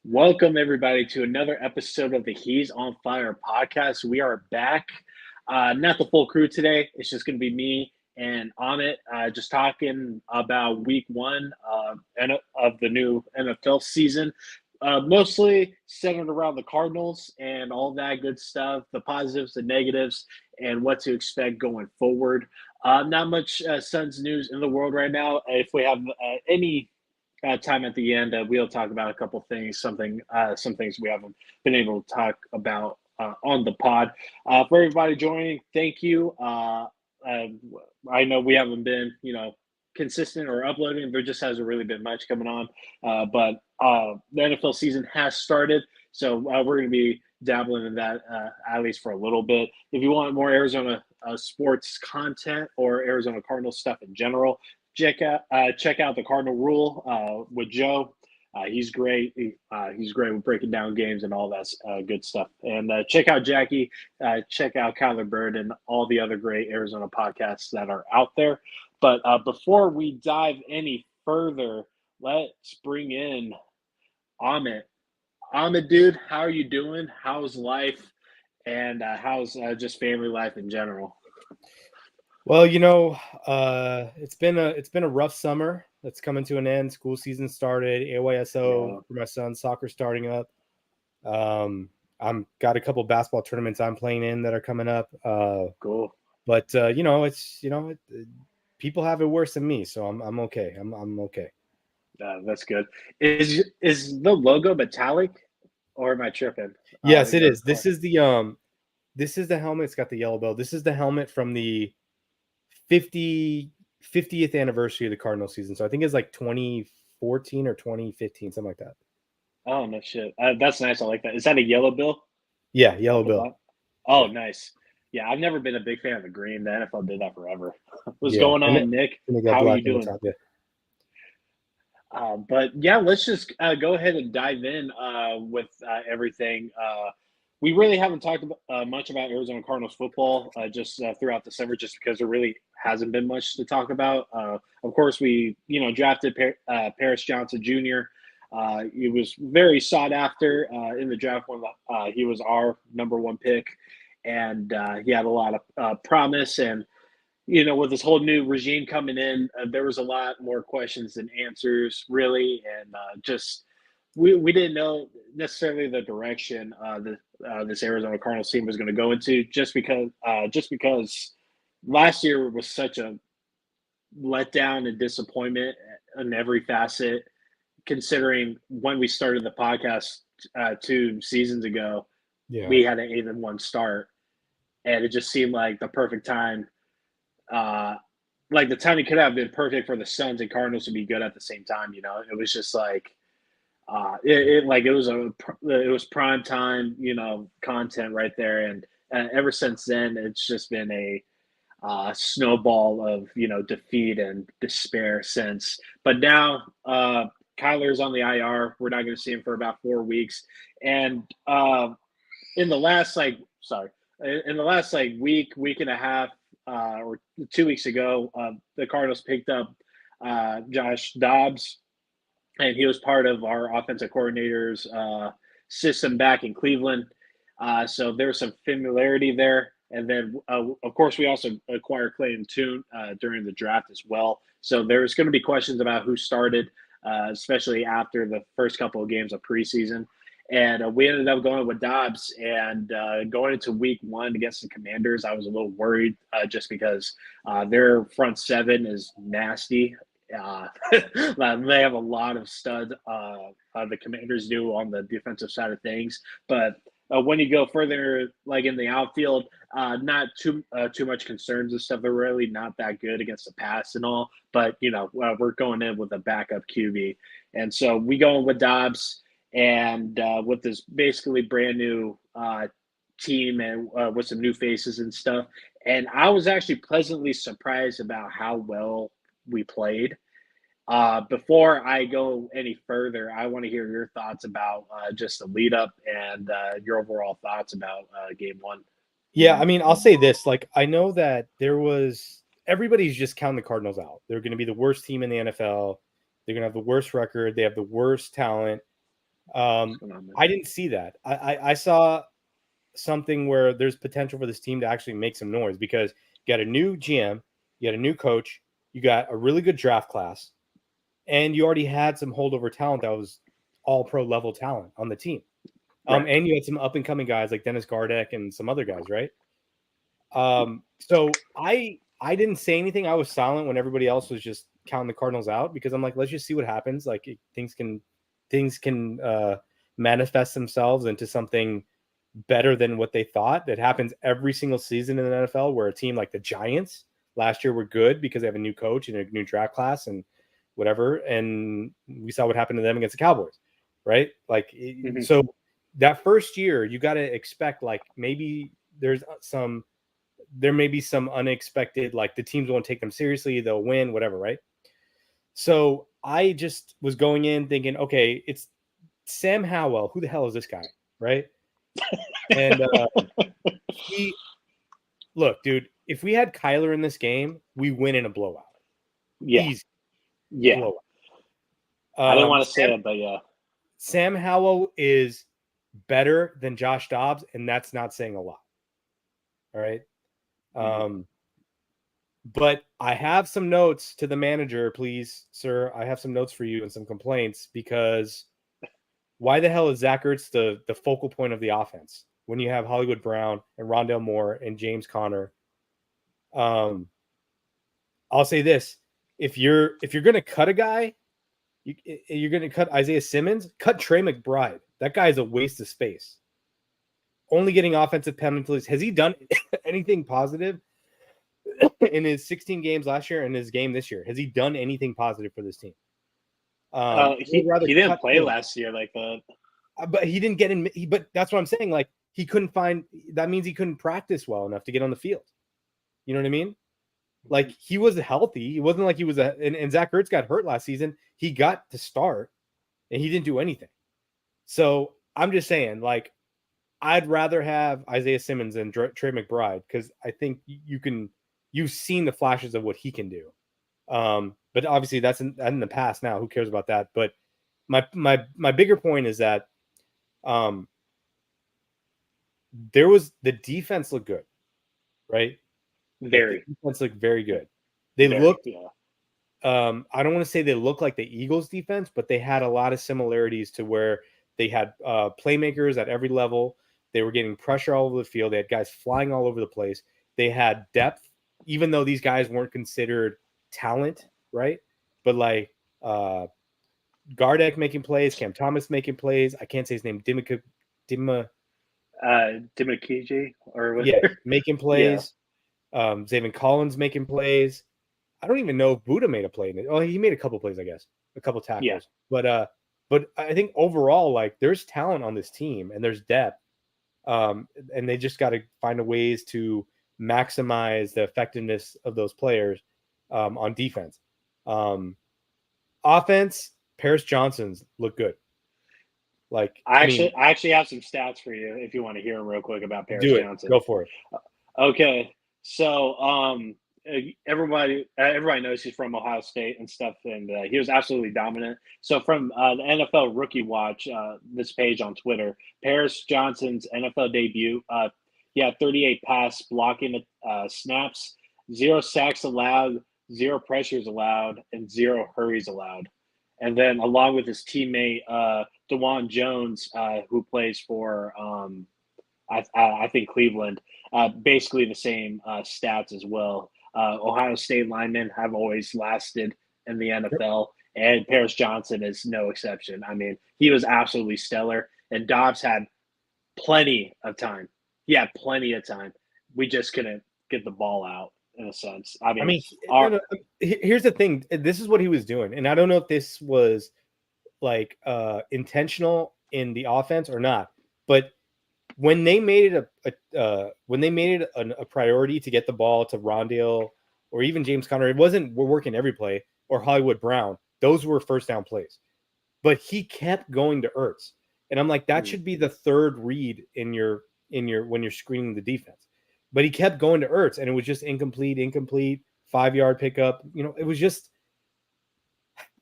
Welcome, everybody, to another episode of the He's on Fire podcast. We are back. Not the full crew today. It's just going to be me and Amit just talking about week one of the new NFL season. Mostly centered around the Cardinals and all that good stuff, the positives, the negatives, and what to expect going forward. Not much Suns news in the world right now. If we have any time at the end, we'll talk about a couple things, some things we haven't been able to talk about on the pod. For everybody joining, thank you. I know we haven't been, consistent or uploading. There just hasn't really been much coming on, but the NFL season has started, so we're going to be dabbling in that at least for a little bit. If you want more Arizona sports content or Arizona Cardinals stuff in general, check out the Cardinal Rule with Joe. He's great. He's great with breaking down games and all that good stuff. And check out Jackie. Check out Kyler Bird and all the other great Arizona podcasts that are out there. But before we dive any further, let's bring in Amit. Amit, dude, how are you doing? How's life? And how's just family life in general? Well, it's been a rough summer. That's coming to an end. School season started. AYSO for my son, soccer starting up. I'm got a couple basketball tournaments I'm playing in that are coming up. Cool. But people have it worse than me, so I'm okay. I'm okay. That's good. Is the logo metallic, or am I tripping? Yes, it is. This is the helmet. It's got the yellow bell. This is the helmet from the 50th anniversary of the Cardinal season. So I think it's like 2014 or 2015, something like that. Oh, no shit. That's nice. I like that. Is that a yellow bill? Yeah, yellow bill. Oh, yeah. Nice. Yeah, I've never been a big fan of the green. The NFL did that forever. What's Yeah. going on, Nick? How are you doing? Top, yeah. But yeah, let's just go ahead and dive in with everything. We really haven't talked much about Arizona Cardinals football just throughout the summer, just because there really hasn't been much to talk about. Of course, we drafted Paris Johnson Jr. He was very sought after in the draft when he was our number one pick, and he had a lot of promise. And with this whole new regime coming in, there was a lot more questions than answers, really, and just we didn't know necessarily the direction this Arizona Cardinals team was going to go into, just because last year was such a letdown and disappointment in every facet. Considering when we started the podcast 2 seasons ago, we had an 8-1 start, and it just seemed like the perfect time. Like the timing could have been perfect for the Suns and Cardinals to be good at the same time. It was just like it was prime time, content right there. And ever since then, it's just been a snowball of defeat and despair since. But now Kyler's on the IR. We're not going to see him for about 4 weeks. And in the last week and a half, or 2 weeks ago, the Cardinals picked up Josh Dobbs, and he was part of our offensive coordinator's system back in Cleveland. So there's some familiarity there. And then, of course, we also acquired Clayton Tune during the draft as well. So there's going to be questions about who started, especially after the first couple of games of preseason. And we ended up going with Dobbs. And going into week one against the Commanders, I was a little worried just because their front seven is nasty. They have a lot of stud. The Commanders do on the defensive side of things, but when you go further, like in the outfield, not too much concerns and stuff. They're really not that good against the pass and all. But we're going in with a backup QB, and so we going with Dobbs and with this basically brand new team and with some new faces and stuff. And I was actually pleasantly surprised about how well we played. Before I go any further, I want to hear your thoughts about just the lead up and your overall thoughts about game one. Yeah, I mean, I'll say this. Like, I know that everybody's just counting the Cardinals out. They're going to be the worst team in the NFL. They're going to have the worst record. They have the worst talent. I didn't see that. I saw something where there's potential for this team to actually make some noise because you got a new GM, you got a new coach, you got a really good draft class, and you already had some holdover talent that was all pro level talent on the team. Right. And you had some up and coming guys like Dennis Gardeck and some other guys, right? So I didn't say anything. I was silent when everybody else was just counting the Cardinals out because I'm like, let's just see what happens. Like things can manifest themselves into something better than what they thought. That happens every single season in the NFL where a team like the Giants last year were good because they have a new coach and a new draft class and whatever. And we saw what happened to them against the Cowboys, right? Like, so that first year, you got to expect like maybe there may be some unexpected, like the teams won't take them seriously. They'll win, whatever, right? So I just was going in thinking, okay, it's Sam Howell. Who the hell is this guy, right? And look, dude, if we had Kyler in this game, we win in a blowout. Yeah. Easy. Yeah. Blowout. I didn't want to say it, but yeah. Sam Howell is better than Josh Dobbs, and that's not saying a lot. All right. But I have some notes to the manager, please, sir. I have some notes for you and some complaints because why the hell is Zach Ertz the focal point of the offense when you have Hollywood Brown and Rondale Moore and James Conner? I'll say this: if you're going to cut a guy, you're going to cut Isaiah Simmons, cut Trey McBride. That guy is a waste of space. Only getting offensive penalties. Has he done anything positive in his 16 games last year and his game this year? Has he done anything positive for this team? He didn't play last year like that. But he didn't get in. But that's what I'm saying. Like he couldn't find. That means he couldn't practice well enough to get on the field. You know what I mean? Like he was healthy. It wasn't like he was and Zach Ertz got hurt last season. He got to start, and he didn't do anything. So I'm just saying, like, I'd rather have Isaiah Simmons than Trey McBride because I think you've seen the flashes of what he can do. But obviously that's in the past now. Who cares about that? But my bigger point is that the defense looked good, right? Very. The defense looked very good. They looked. Yeah. I don't want to say they look like the Eagles defense, but they had a lot of similarities to where they had playmakers at every level. They were getting pressure all over the field. They had guys flying all over the place. They had depth, even though these guys weren't considered talent, right? But like Gardeck making plays, Cam Thomas making plays. I can't say his name. Dimakiji or whatever. Yeah, making plays. Yeah. Zaven Collins making plays. I don't even know if Buddha made a play. Oh, he made a couple plays, I guess, a couple tackles. Yeah. But I think overall, like, there's talent on this team and there's depth, and they just got to find a ways to maximize the effectiveness of those players on defense. Offense, Paris Johnson's look good. Like, I actually have some stats for you if you want to hear them real quick about Paris Johnson. Go for it. Okay, so everybody knows he's from Ohio State and stuff, and he was absolutely dominant. So from the NFL Rookie Watch, this page on Twitter, Paris Johnson's NFL debut, he had 38 pass blocking snaps, 0 sacks allowed, 0 pressures allowed, and 0 hurries allowed. And then along with his teammate DeJuan Jones, who plays for I think Cleveland, basically the same stats as well. Ohio State linemen have always lasted in the NFL, and Paris Johnson is no exception. I mean, he was absolutely stellar, and Dobbs had plenty of time. He had plenty of time. We just couldn't get the ball out, in a sense. Here's the thing. This is what he was doing, and I don't know if this was like intentional in the offense or not, but when they made it a priority to get the ball to Rondale or even James Conner, it wasn't we're working every play, or Hollywood Brown. Those were first down plays, but he kept going to Ertz, and I'm like, that should be the third read in your when you're screening the defense. But he kept going to Ertz, and it was just incomplete, 5-yard pickup. You know, it was just,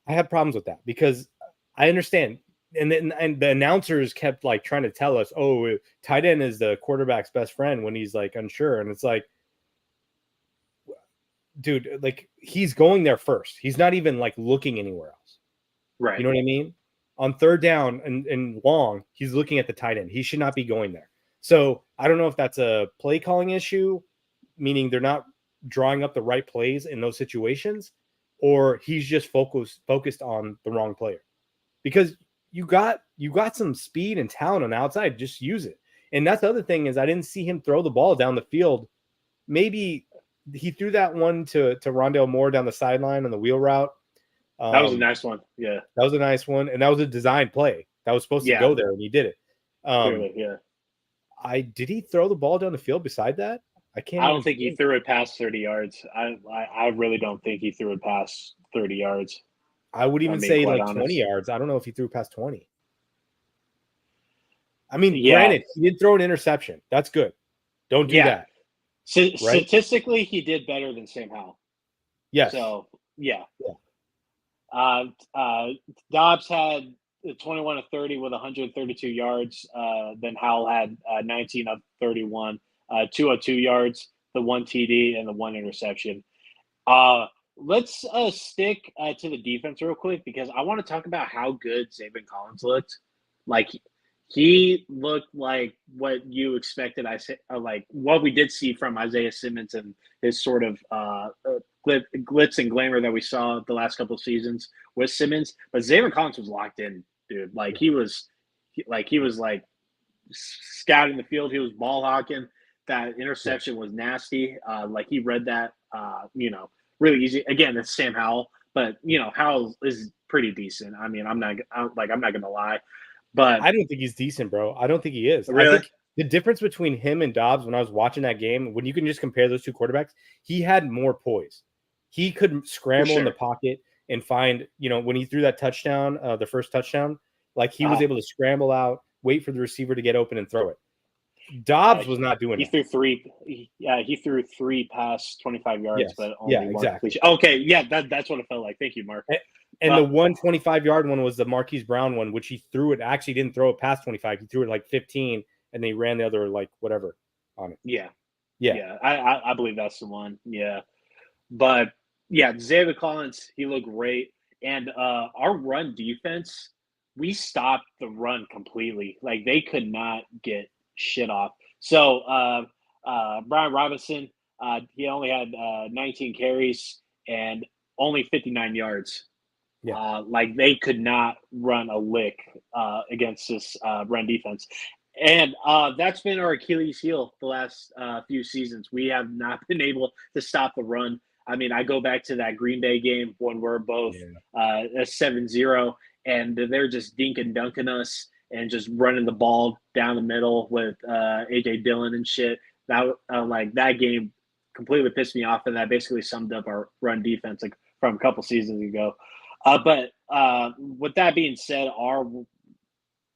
I had problems with that because I understand and the announcers kept like trying to tell us, oh, tight end is the quarterback's best friend when he's like unsure. And it's like, dude, like he's going there first. He's not even like looking anywhere else. Right. You know what I mean? On third down and long, he's looking at the tight end. He should not be going there. So I don't know if that's a play calling issue, meaning they're not drawing up the right plays in those situations, or he's just focused on the wrong player. Because you got some speed and talent on the outside, just use it. And that's the other thing is I didn't see him throw the ball down the field. Maybe he threw that one to Rondale Moore down the sideline on the wheel route. That was a nice one. Yeah. That was a nice one. And that was a design play. That was supposed to go there, and he did it. Clearly, yeah. Did he throw the ball down the field beside that? I don't think he threw it past 30 yards. I really don't think he threw it past 30 yards. I would even say like 20 yards. I don't know if he threw past 20. I mean, granted, he did throw an interception. That's good. Don't do that. Statistically, he did better than Sam Howell. Yes. So, yeah. Dobbs had 21 of 30 with 132 yards. Then Howell had 19 of 31, 202 yards, the 1 TD, and the 1 interception. Let's stick to the defense real quick because I want to talk about how good Zaven Collins looked. Like he looked like what you expected. Like what we did see from Isaiah Simmons and his sort of glitz and glamour that we saw the last couple of seasons with Simmons. But Zaven Collins was locked in, dude. Like he was scouting the field. He was ball hawking. That interception was nasty. Like he read that. Really easy. Again, it's Sam Howell, but Howell is pretty decent. I mean, I'm not gonna lie, but I don't think he's decent, bro. I don't think he is. Really? I think the difference between him and Dobbs when I was watching that game, when you can just compare those two quarterbacks, he had more poise. He could scramble in the pocket and find, when he threw that touchdown, the first touchdown, like he was able to scramble out, wait for the receiver to get open and throw it. Dobbs was not doing it. He threw three past 25 yards, but only one exactly. completion. Okay, that's what it felt like. Thank you, Mark. And the 125-yard one was the Marquise Brown one, which he threw it. Actually, didn't throw it past 25. He threw it like 15, and they ran the other whatever on it. Yeah. I believe that's the one. Yeah, but Zaven Collins, he looked great, and our run defense, we stopped the run completely. Like they could not get shit off. So Brian Robinson, he only had 19 carries and only 59 yards. Like they could not run a lick against this run defense. And that's been our Achilles heel the last few seasons. We have not been able to stop the run. I mean, I go back to that Green Bay game when we're both a 7-0 and they're just dink and dunking us and just running the ball down the middle with A.J. Dillon and shit. That game completely pissed me off, and that basically summed up our run defense from a couple seasons ago. But with that being said, our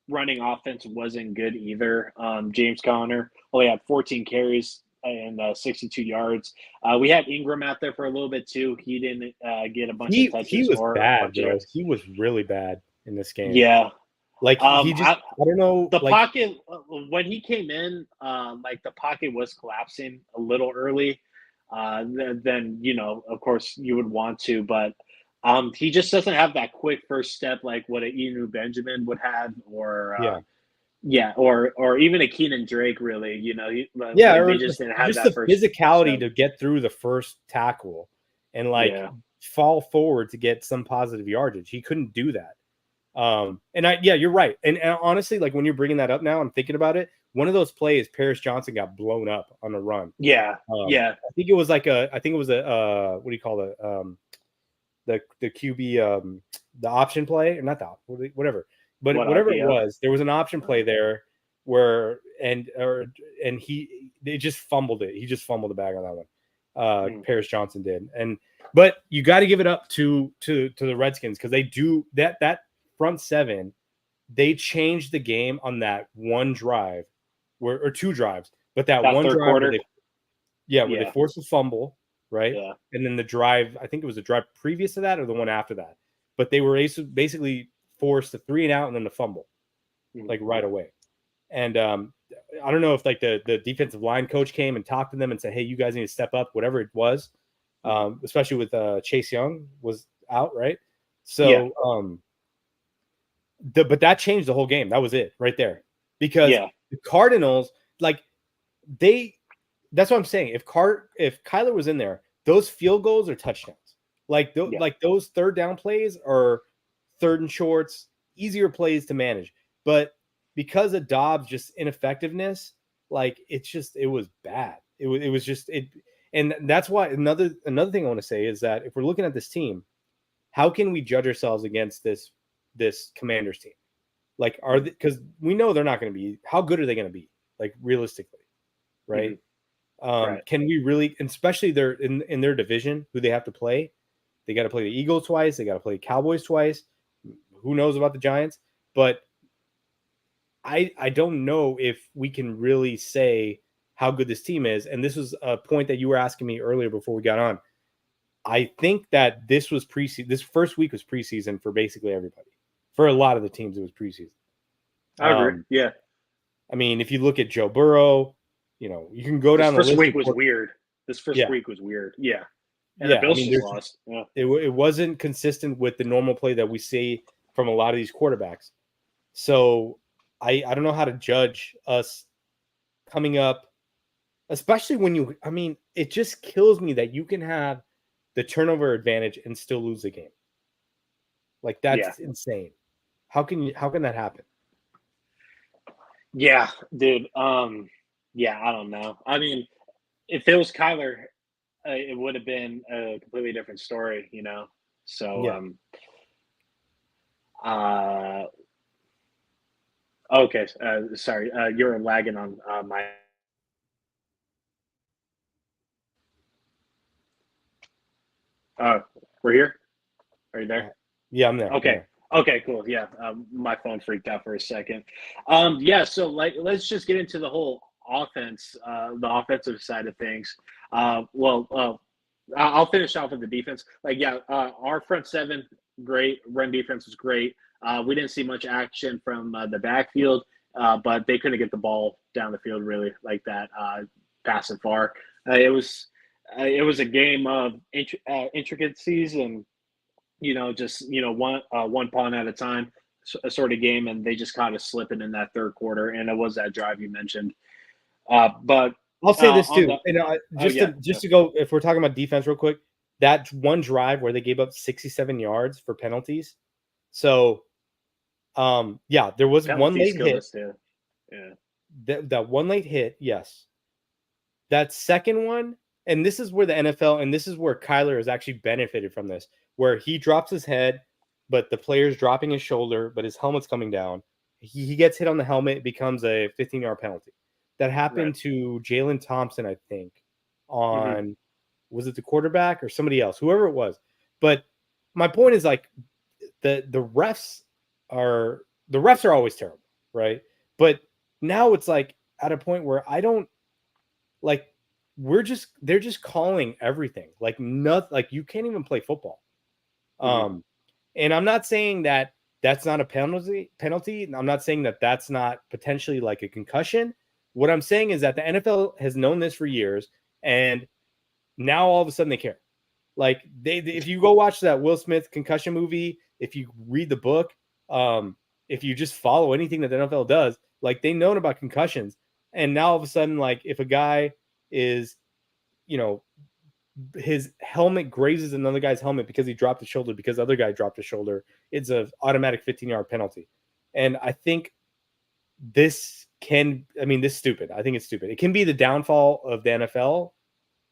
running offense wasn't good either. James Conner only had 14 carries and 62 yards. We had Ingram out there for a little bit too. He didn't get a bunch of touches. He was bad, bro. He was really bad in this game. Yeah. Like he just, I don't know. The pocket when he came in, the pocket was collapsing a little early. Then of course you would want to, but he just doesn't have that quick first step like what an Enu Benjamin would have, or or even a Keenan Drake. Really, they just didn't have that first physicality step to get through the first tackle and fall forward to get some positive yardage. He couldn't do that. You're right. And honestly, like when you're bringing that up now, I'm thinking about it. One of those plays, Paris Johnson got blown up on the run. I think it was what do you call it? The QB, the option play, or not that, whatever. But whatever it was, there was an option play there where they just fumbled it. He just fumbled the bag on that one. Paris Johnson did. But you got to give it up to the Redskins because they do that front seven. They changed the game on that one drive or two drives, but that one drive quarter. Where they forced a fumble, right? Yeah. And then the drive, I think it was the drive previous to that or the one after that, but they were basically forced a 3-and-out and then the fumble, like right away. And I don't know if like the defensive line coach came and talked to them and said, "Hey, you guys need to step up," whatever it was. Especially with Chase Young was out, right? So, but that changed the whole game. That was it right there, because the Cardinals, like that's what I'm saying. If Kyler was in there, those field goals are touchdowns. Like those third down plays are third and shorts, easier plays to manage. But because of Dobbs' just ineffectiveness, like it was bad. It was just it. And that's why another thing I want to say is that if we're looking at this team, how can we judge ourselves against this Commanders team? Like, because we know they're not going to be. How good are they going to be? Like realistically, right? Can we really? And especially they're in their division, who they have to play. They got to play the Eagles twice. They got to play Cowboys twice. Who knows about the Giants? But I don't know if we can really say how good this team is. And this was a point that you were asking me earlier before we got on. I think that this was preseason. This first week was preseason for basically everybody. For a lot of the teams, it was preseason. I agree. Yeah. I mean, if you look at Joe Burrow, you can go down the list. This first week was weird. This first week was weird. Yeah. And the Bills just lost. Yeah. It wasn't consistent with the normal play that we see from a lot of these quarterbacks. So I don't know how to judge us coming up, especially when it just kills me that you can have the turnover advantage and still lose the game. Like that's insane. How can that happen? Yeah, dude. Yeah, I don't know. I mean, if it was Kyler, it would have been a completely different story, So, okay. Sorry, you're lagging on my. We're here. Are you there? Yeah, I'm there. Okay. Okay, cool. Yeah, my phone freaked out for a second. So let's just get into the whole offense, the offensive side of things. I'll finish off with the defense. Our front seven, great. Run defense was great. We didn't see much action from the backfield, but they couldn't get the ball down the field really like that, passing far. It was a game of intricacies and one pawn at a time sort of game, and they just kind of slipping in that third quarter, and it was that drive you mentioned. But I'll say this too, to go, if we're talking about defense real quick, that one drive where they gave up 67 yards for penalties. So, there was one late hit. Yeah, that one late hit, yes. That second one, and this is where the NFL, and this is where Kyler has actually benefited from this, where he drops his head, but the player's dropping his shoulder, but his helmet's coming down. He gets hit on the helmet, it becomes a 15-yard penalty. That happened to Jalen Thompson, I think, on, was it the quarterback or somebody else, whoever it was. But my point is, like, the refs are always terrible, right? But now it's like at a point where I don't like. They're just calling everything like nothing. Like you can't even play football. And I'm not saying that that's not a penalty. I'm not saying that that's not potentially like a concussion. What I'm saying is that the NFL has known this for years, and now all of a sudden they care. Like if you go watch that Will Smith concussion movie, if you read the book, if you just follow anything that the NFL does, like they know about concussions, and now all of a sudden, like if a guy is, his helmet grazes another guy's helmet because he dropped his shoulder, because the other guy dropped his shoulder, it's an automatic 15-yard penalty. And I think this is stupid. I think it's stupid. It can be the downfall of the NFL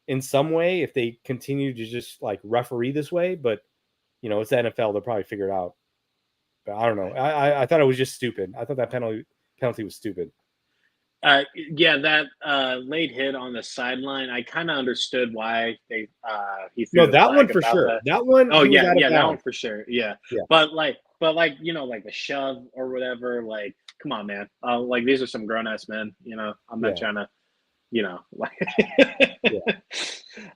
in some way if they continue to just like referee this way, but it's the NFL. They'll probably figure it out. But I don't know. I thought it was just stupid. I thought that penalty was stupid. That late hit on the sideline, I kind of understood why he threw that one for sure. That one. Oh yeah, that one for sure. Yeah. But the shove or whatever. Like, come on, man. Like these are some grown ass men. I'm not trying to.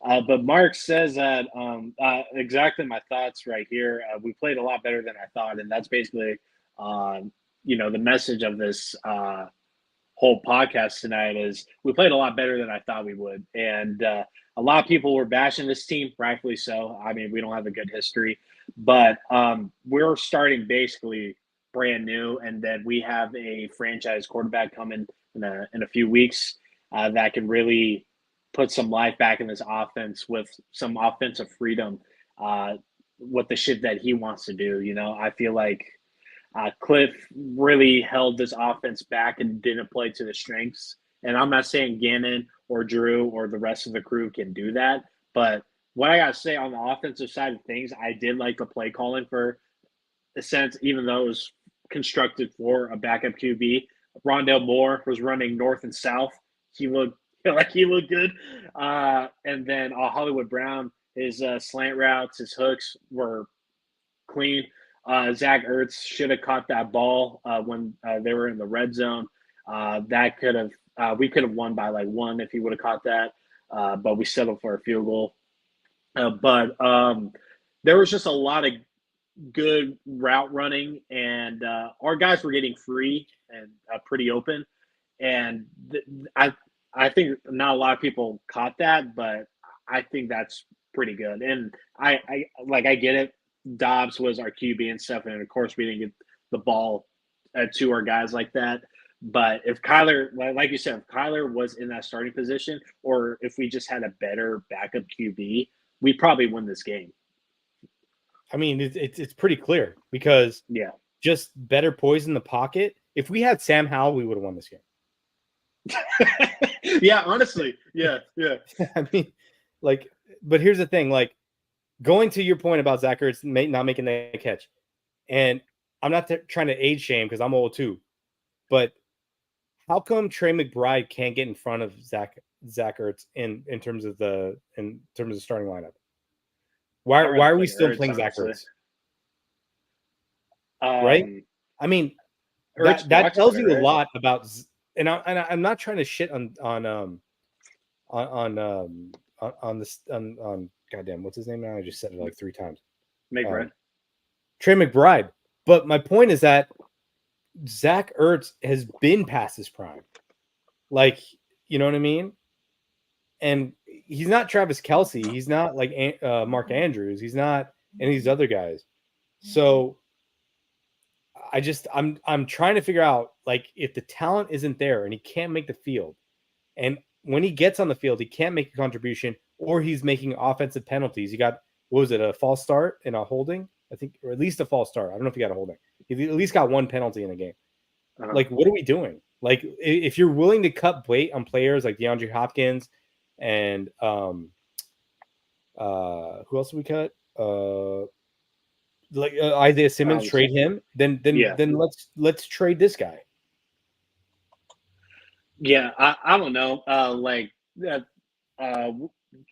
But Mark says that exactly my thoughts right here. We played a lot better than I thought, and that's basically, the message of this whole podcast tonight is we played a lot better than I thought we would, and a lot of people were bashing this team, rightfully so. I mean, we don't have a good history, but we're starting basically brand new, and then we have a franchise quarterback coming in a few weeks that can really put some life back in this offense with some offensive freedom with the shit that he wants to do. I feel like Cliff really held this offense back and didn't play to the strengths. And I'm not saying Gannon or Drew or the rest of the crew can do that, but what I got to say on the offensive side of things, I did like the play calling for a sense, even though it was constructed for a backup QB. Rondell Moore was running north and south. He looked he looked good. And then Hollywood Brown, his slant routes, his hooks were clean. Zach Ertz should have caught that ball when they were in the red zone. That could have we could have won by like one if he would have caught that, but we settled for a field goal. But there was just a lot of good route running, and our guys were getting free and pretty open. And I think not a lot of people caught that, but I think that's pretty good. And I get it. Dobbs was our QB and stuff, and of course we didn't get the ball to our guys like that. But if Kyler, like you said, if Kyler was in that starting position, or if we just had a better backup QB, we probably win this game. I mean, it's pretty clear because just better poise in the pocket. If we had Sam Howell, we would have won this game. Yeah, honestly, yeah. I mean, but here's the thing, going to your point about Zach Ertz not making that catch, and I'm not trying to age shame because I'm old too, but how come Trey McBride can't get in front of Zach Ertz in terms of the starting lineup? Why are we still playing Zach Ertz? Right? I mean, that tells you a lot about. And I'm not trying to shit on goddamn, what's his name now? I just said it like 3 times. Trey McBride. But my point is that Zach Ertz has been past his prime. You know what I mean? And he's not Travis Kelce. He's not like Mark Andrews. He's not any of these other guys. So I'm trying to figure out if the talent isn't there and he can't make the field, and when he gets on the field, he can't make a contribution, or he's making offensive penalties. He got, what was it, a false start and a holding, I think, or at least a false start. I don't know if he got a holding. He at least got one penalty in the game. What are we doing? If you're willing to cut weight on players like DeAndre Hopkins and who else did we cut? Isaiah Simmons, trade him. Then let's trade this guy. Yeah, I don't know.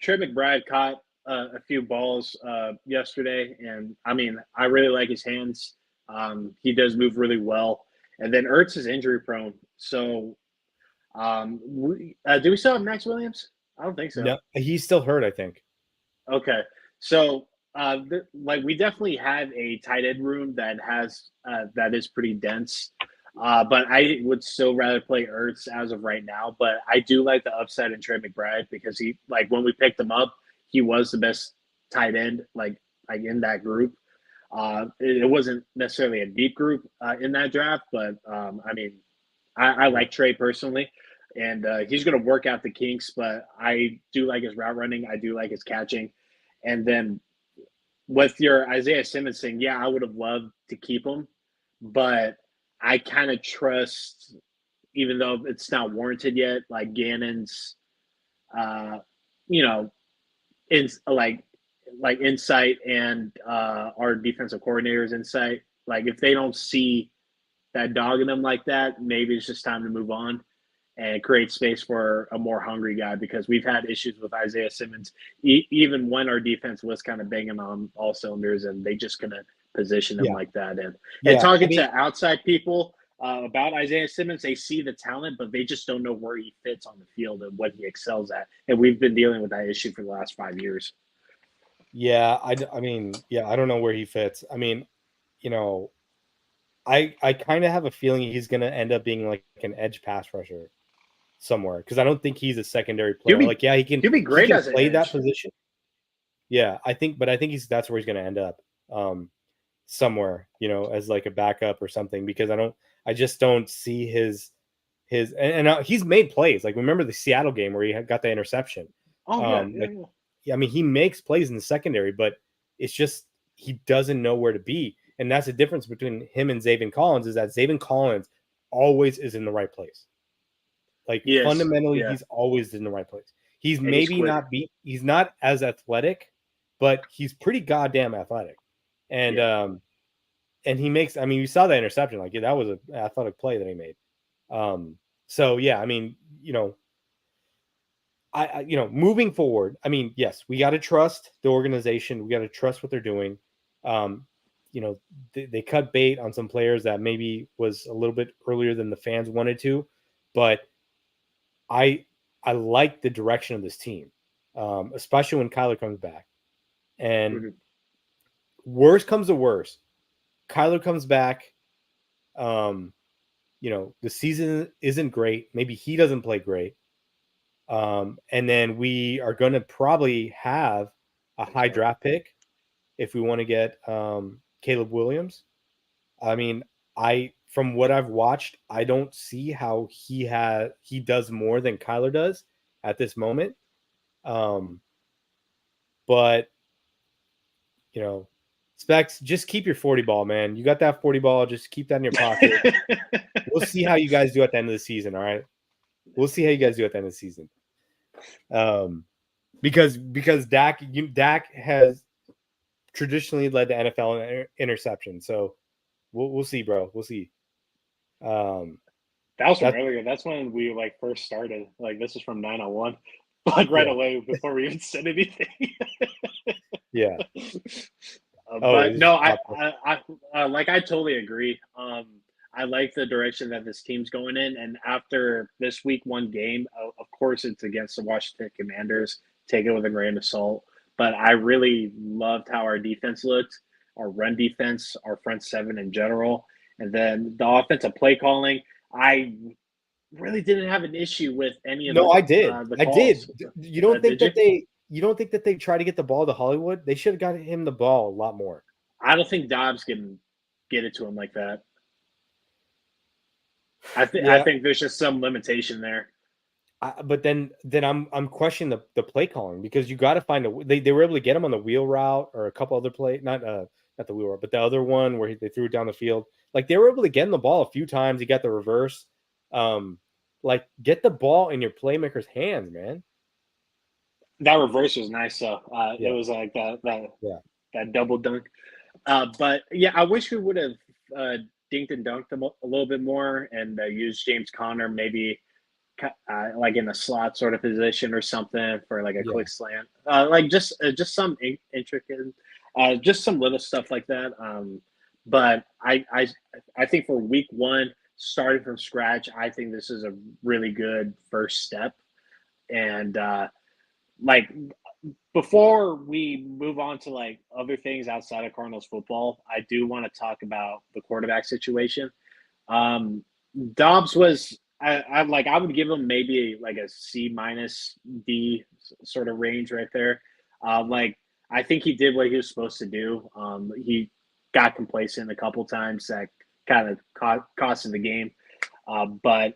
Trey McBride caught a few balls yesterday, and I mean, I really like his hands. He does move really well, and then Ertz is injury prone. So, do we still have Max Williams? I don't think so. No, he's still hurt, I think. Okay, so we definitely have a tight end room that has that is pretty dense. But I would still rather play Ertz as of right now. But I do like the upside in Trey McBride because he, when we picked him up, he was the best tight end like in that group. It wasn't necessarily a deep group in that draft, but I mean, I like Trey personally, and he's going to work out the kinks. But I do like his route running. I do like his catching, and then with your Isaiah Simmons thing, yeah, I would have loved to keep him, but I kind of trust, even though it's not warranted yet, like Gannon's, insight and our defensive coordinator's insight. If they don't see that dog in them like that, maybe it's just time to move on and create space for a more hungry guy, because we've had issues with Isaiah Simmons, even when our defense was kind of banging on all cylinders, and they just couldn't position him like that. And talking to outside people, about Isaiah Simmons. They see the talent, but they just don't know where he fits on the field and what he excels at. And we've been dealing with that issue for the last 5 years. Yeah, I mean, yeah, I don't know where he fits. I mean, you know, I kind of have a feeling he's going to end up being like an edge pass rusher somewhere because I don't think he's a secondary He'll player. be Like, yeah, he'll be he great can as an play that edge. position. Yeah, but I think that's where he's going to end up, somewhere, as like a backup or something. Because I just don't see he's made plays. Like remember the Seattle game where he got the interception. Oh yeah, Like, yeah, I mean, he makes plays in the secondary, but it's just he doesn't know where to be, and that's the difference between him and Zaven Collins. Is that Zaven Collins always is in the right place. Like Yes, fundamentally, yeah, he's always in the right place. He's and he's maybe quick. he's not as athletic, but he's pretty goddamn athletic. And Yeah, and he makes. I mean, you saw that interception. Like, yeah, that was an athletic play that he made. So yeah, I mean, moving forward, I mean, yes, we got to trust the organization. We got to trust what they're doing. Um, they cut bait on some players that maybe was a little bit earlier than the fans wanted to, but I like the direction of this team, especially when Kyler comes back. And mm-hmm. worst comes to worst, Kyler comes back. The season isn't great. Maybe he doesn't play great. And then we are going to probably have a high draft pick if we want to get Caleb Williams. I mean, from what I've watched, I don't see how he does more than Kyler does at this moment. But Specs, just keep your 40 ball, man. You got that 40 ball, just keep that in your pocket. We'll see how you guys do at the end of the season, all right? We'll see how you guys do at the end of the season. Because Dak has traditionally led the NFL in interception. So we'll see, bro. We'll see. That was from earlier. That's when we first started. Like this is from 901. Right away before we even said anything. Yeah. But no, I totally agree. I like the direction that this team's going in, and after this week one game, of course it's against the Washington Commanders. Take it with a grain of salt. But I really loved how our defense looked, our run defense, our front seven in general, and then the offensive play calling. I really didn't have an issue with any of No, I did. the I did. calls. You don't think Did you? that they try to get the ball to Hollywood? They should have got him the ball a lot more. I don't think Dobbs can get it to him like that. I think there's just some limitation there. But then I'm questioning the play calling because you got to find they were able to get him on the wheel route or a couple other play, not the wheel route, but the other one where they threw it down the field. Like they were able to get him the ball a few times. He got the reverse. Get the ball in your playmaker's hands, man. That reverse was nice. So Yeah. It was like that double dunk. But yeah, I wish we would have dinked and dunked them a little bit more and used James Conner maybe like in a slot sort of position or something for like a quick slant. Just some intricate, just some little stuff like that. But I think for week one, starting from scratch, I think this is a really good first step. And like before we move on to like other things outside of Cardinals football, I do want to talk about the quarterback situation. Dobbs was I would give him maybe like a C minus D sort of range right there. I think he did what he was supposed to do. He got complacent a couple times that kind of cost him the game. But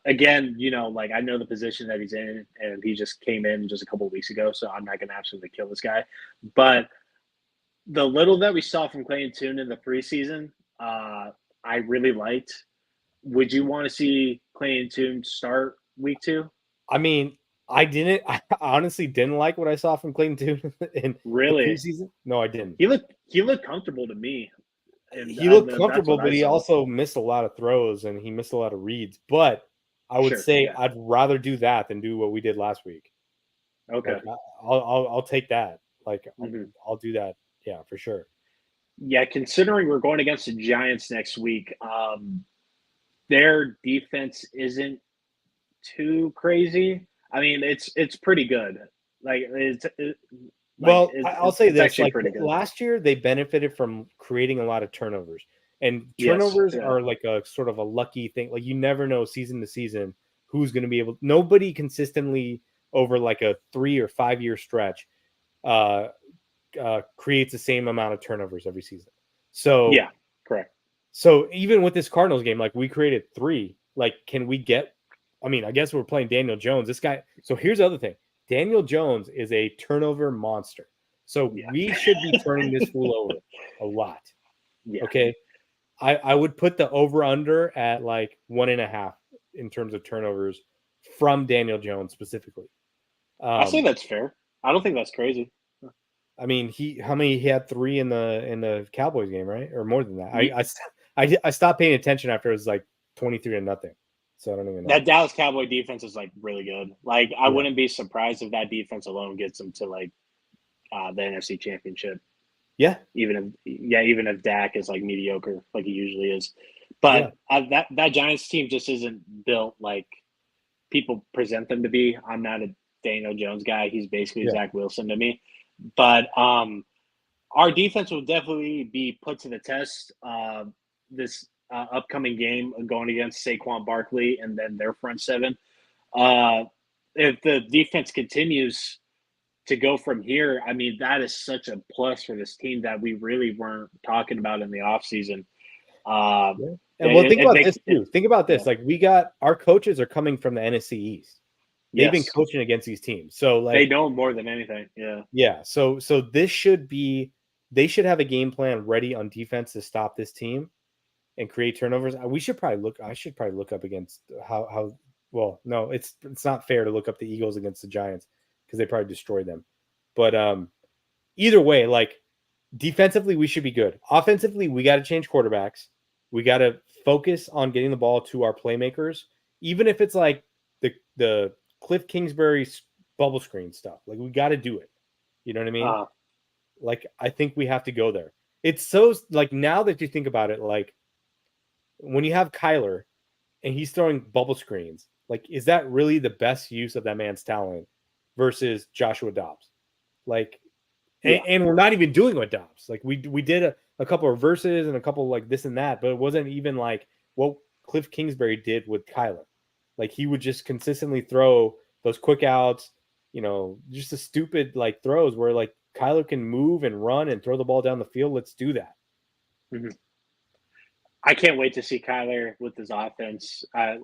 again, I know the position that he's in, and he just came in just a couple of weeks ago, so I'm not going to absolutely kill this guy. But the little that we saw from Clayton Tune in the preseason, I really liked. Would you want to see Clayton Tune start week 2? I mean, I honestly didn't like what I saw from Clayton Tune in the preseason. No, I didn't. He looked comfortable to me. And he looked comfortable, but he also missed a lot of throws and he missed a lot of reads. But I would say I'd rather do that than do what we did last week. Okay, I'll take that. I'll do that. Yeah, for sure. Yeah, considering we're going against the Giants next week, their defense isn't too crazy. I mean, it's pretty good. Like Well, I'll say it's this: actually like pretty good. last year, they benefited from creating a lot of turnovers, and Yes, turnovers yeah, are like a sort of a lucky thing. Like you never know season to season who's going to be able. Nobody consistently over like a 3 or 5 year stretch uh, creates the same amount of turnovers every season. So, yeah, correct. so even with this Cardinals game, like we created 3. Like, can we get? I mean, I guess we're playing Daniel Jones. This guy. So here's the other thing: Daniel Jones is a turnover monster. So Yeah, we should be turning this fool over a lot. yeah. Okay. I would put the over under at like 1.5 in terms of turnovers from Daniel Jones specifically. I say Um, that's fair. I don't think that's crazy. I mean, how many he had 3 in the Cowboys game, right? Or more than that. Ye- I stopped paying attention after it was like 23-0. So I don't even know. That Dallas Cowboy defense is like really good. Like I Yeah. wouldn't be surprised if that defense alone gets them to like the NFC Championship. Yeah. Even if Dak is like mediocre, like he usually is. Yeah. But that Giants team just isn't built like people present them to be. I'm not a Daniel Jones guy. He's basically Yeah. Zach Wilson to me. But our defense will definitely be put to the test this upcoming game going against Saquon Barkley and then their front seven. Uh, if the defense continues to go from here, I mean, that is such a plus for this team that we really weren't talking about in the offseason. Uh, Yeah. And well, think it about makes this too. Think about yeah, this. Like we got our coaches are coming from the NFC East. They've been yes, coaching against these teams. So they like, know more than anything. Yeah. yeah. So this should be they should have a game plan ready on defense to stop this team and create turnovers. We should probably look. I should probably look up against how. Well, no, it's not fair to look up the Eagles against the Giants because they probably destroyed them. But either way, like defensively, we should be good. Offensively, we got to change quarterbacks. We got to focus on getting the ball to our playmakers, even if it's like the Cliff Kingsbury bubble screen stuff. Like we got to do it. You know what I mean? Uh, Like I think we have to go there. It's so like now that you think about it, like when you have Kyler and he's throwing bubble screens, like is that really the best use of that man's talent versus Joshua Dobbs? Like, yeah. and we're not even doing what Dobbs. Like we did a couple of reverses and a couple like this and that, but it wasn't even like what Cliff Kingsbury did with Kyler. Like he would just consistently throw those quick outs, just the stupid like throws where like Kyler can move and run and throw the ball down the field. Let's do that. Mhm. I can't wait to see Kyler with his offense. I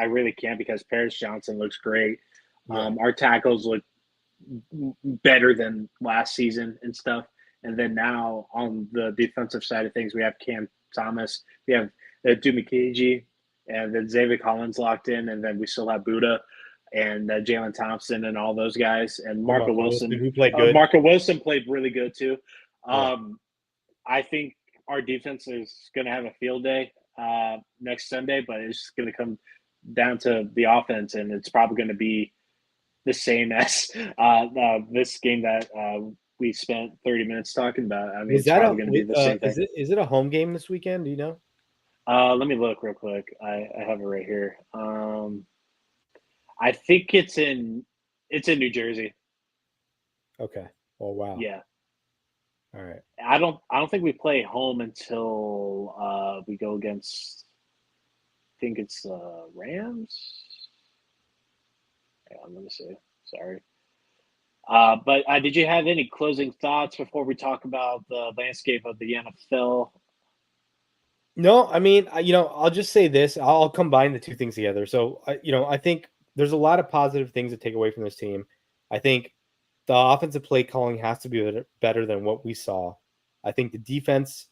really can't because Paris Johnson looks great. Yeah. Our tackles look better than last season and stuff. And then now on the defensive side of things, we have Cam Thomas, we have Dumikiji, and then Xavier Collins locked in, and then we still have Buddha and Jalen Thompson and all those guys, and And Marco Marco Wilson, Wilson. who played good. Marco Wilson played really good too. Yeah. I think our defense is going to have a field day next Sunday, but it's going to come down to the offense, and it's probably going to be the same as this game that we spent 30 minutes talking about. I mean, Was it's that a probably going to be the same thing. is it a home game this weekend? Do you know? Let me look real quick. I have it right here. I think it's in New Jersey. Okay. Oh wow. Yeah. All right. I don't think we play home until we go against. I think it's Rams. Hang on, let me see. Sorry. But did you have any closing thoughts before we talk about the landscape of the NFL? No, I mean, I'll just say this. I'll combine the two things together. So, I think there's a lot of positive things to take away from this team. I think the offensive play calling has to be better than what we saw. I think the defense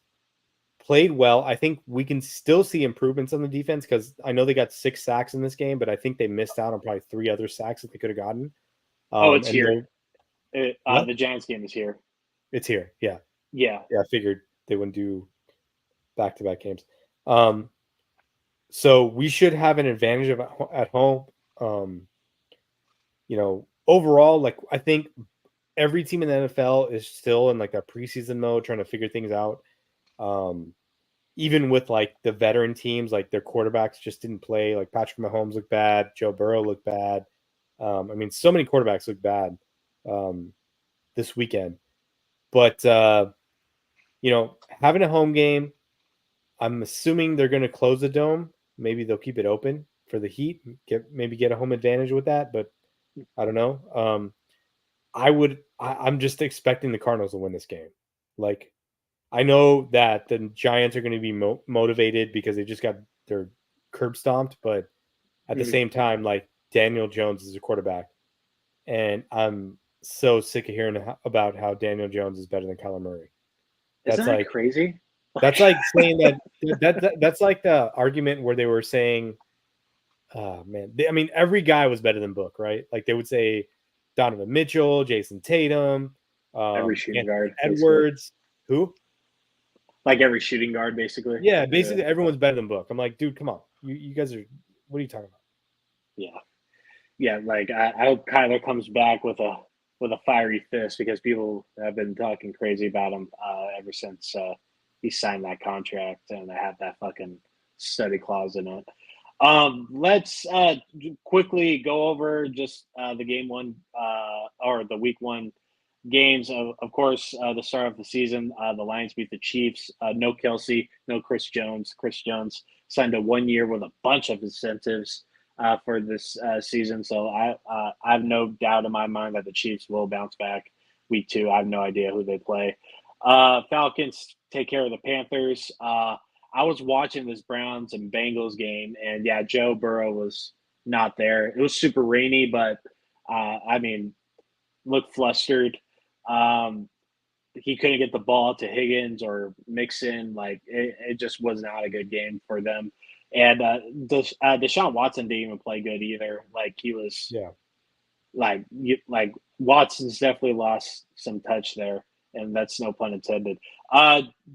played well. I think we can still see improvements on the defense because I know they got 6 sacks in this game, but I think they missed out on probably 3 other sacks that they could have gotten. Oh, it's And here. they're what? The Giants game is here. It's here. Yeah. Yeah. Yeah. I figured they wouldn't do back-to-back games. Um, So we should have an advantage at home. Um, Overall, like I think every team in the NFL is still in like a preseason mode, trying to figure things out. Um, even with like the veteran teams, like their quarterbacks just didn't play. Like Patrick Mahomes looked bad, Joe Burrow looked bad. I mean, so many quarterbacks look bad this weekend. But having a home game, I'm assuming they're going to close the dome. Maybe they'll keep it open for the Heat, get a home advantage with that. But I don't know. I'm just expecting the Cardinals to win this game. Like, I know that the Giants are going to be motivated because they just got their curb stomped, but at the same time, like Daniel Jones is a quarterback, and I'm so sick of hearing about how Daniel Jones is better than Kyler Murray. Isn't that crazy? That's like saying that's like the argument where they were saying, oh man, I mean, every guy was better than Book, right? Like they would say Donovan Mitchell, Jason Tatum, every shooting guard, Edwards, basically. Who? Like every shooting guard, basically. Yeah, basically everyone's better than Book. I'm like, dude, come on, you guys are. What are you talking about? Yeah. Like I hope Kyler comes back with a fiery fist because people have been talking crazy about him ever since he signed that contract and I had that fucking study clause in it. Let's quickly go over just the game one or the week one games. Of course, the start of the season, the Lions beat the Chiefs. No Kelsey, no Chris Jones. Chris Jones signed a 1 year with a bunch of incentives for this season. So I have no doubt in my mind that the Chiefs will bounce back week two. I have no idea who they play. Falcons take care of the Panthers. I was watching this Browns and Bengals game, and yeah, Joe Burrow was not there. It was super rainy, but I mean, looked flustered. He couldn't get the ball to Higgins or Mixon. Like it just was not a good game for them. And Deshaun Watson didn't even play good either. Like he was, like Watson's definitely lost some touch there, and that's no pun intended.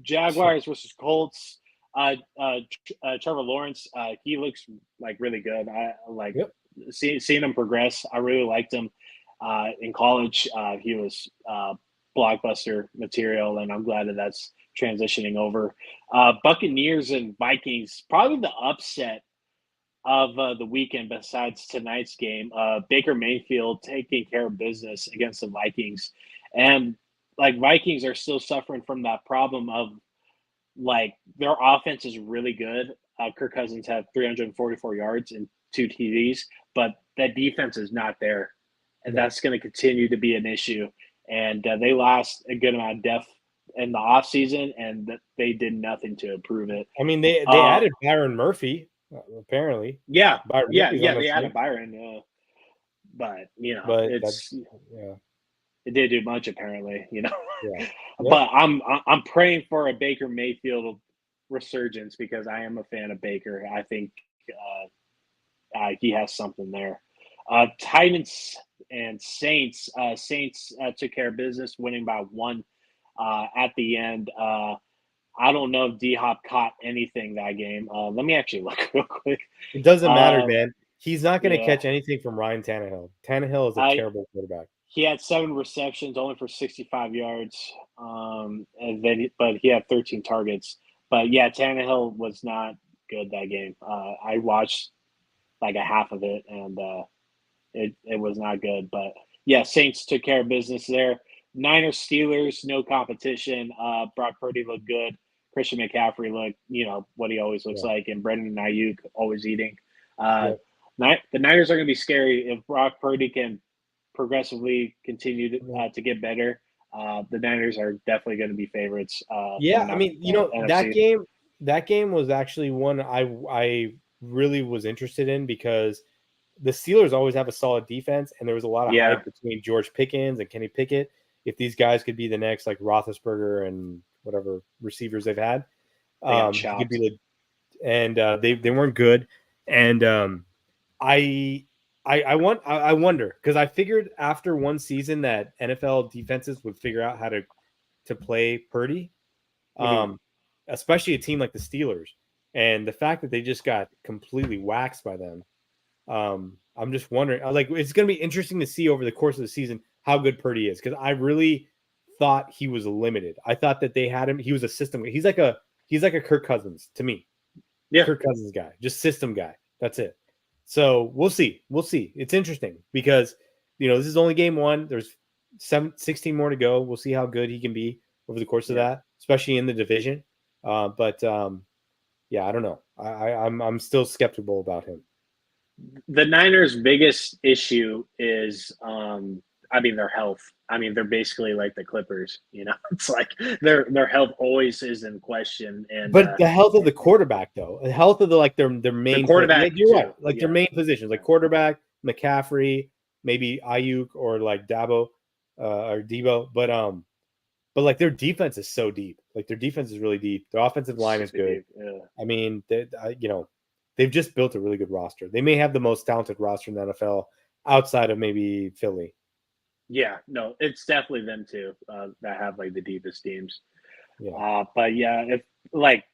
Jaguars versus Colts. Trevor Lawrence, he looks like really good. I like seeing him progress. I really liked him in college. He was blockbuster material, and I'm glad that that's transitioning over. Buccaneers and Vikings, probably the upset of the weekend besides tonight's game. Baker Mayfield taking care of business against the Vikings. And like Vikings are still suffering from that problem of like their offense is really good. Kirk Cousins had 344 yards and 2 TDs, but that defense is not there. And that's going to continue to be an issue. And they lost a good amount of depth in the offseason, and they did nothing to improve it. I mean, they added Byron Murphy, apparently. Yeah, Byron they added Byron. But, it didn't do much apparently, But I'm praying for a Baker Mayfield resurgence because I am a fan of Baker. I think he has something there. Titans and Saints. Saints took care of business, winning by 1 at the end. I don't know if D-Hop caught anything that game. Let me actually look real quick. It doesn't matter, man. He's not going to catch anything from Ryan Tannehill. Tannehill is a terrible quarterback. He had 7 receptions, only for 65 yards, but he had 13 targets. But yeah, Tannehill was not good that game. I watched like a half of it, and it was not good. But yeah, Saints took care of business there. Niners, Steelers, no competition. Brock Purdy looked good. Christian McCaffrey looked, what he always looks like, and Brendan Ayuk always eating. The Niners are going to be scary if Brock Purdy can progressively continue to get better. The Niners are definitely going to be favorites. I mean, that game was actually one I really was interested in because the Steelers always have a solid defense, and there was a lot of hype between George Pickens and Kenny Pickett. If these guys could be the next like Roethlisberger and whatever receivers they've had, could be they weren't good, and I wonder because I figured after one season that NFL defenses would figure out how to play Purdy, especially a team like the Steelers, and the fact that they just got completely waxed by them. I'm just wondering, it's going to be interesting to see over the course of the season how good Purdy is because I really thought he was limited. I thought that they had him. He was a system. He's like a He's like a Kirk Cousins to me. Yeah. Kirk Cousins guy, just system guy. That's it. So we'll see. We'll see. It's interesting because, this is only game one. There's 16 more to go. We'll see how good he can be over the course of that, especially in the division. But yeah, I don't know. I'm still skeptical about him. The Niners' biggest issue is, their health. They're basically like the Clippers. It's like their health always is in question. And but the health of the quarterback, though, the health of their main quarterback, you're right, like their main positions, like quarterback, McCaffrey, maybe Ayuk or like Dabo or Debo, but like their defense is so deep. Like their defense is really deep. Their offensive line is good. Yeah. They've just built a really good roster. They may have the most talented roster in the NFL outside of maybe Philly. Yeah, no, it's definitely them too that have like the deepest teams. Yeah. But yeah, if like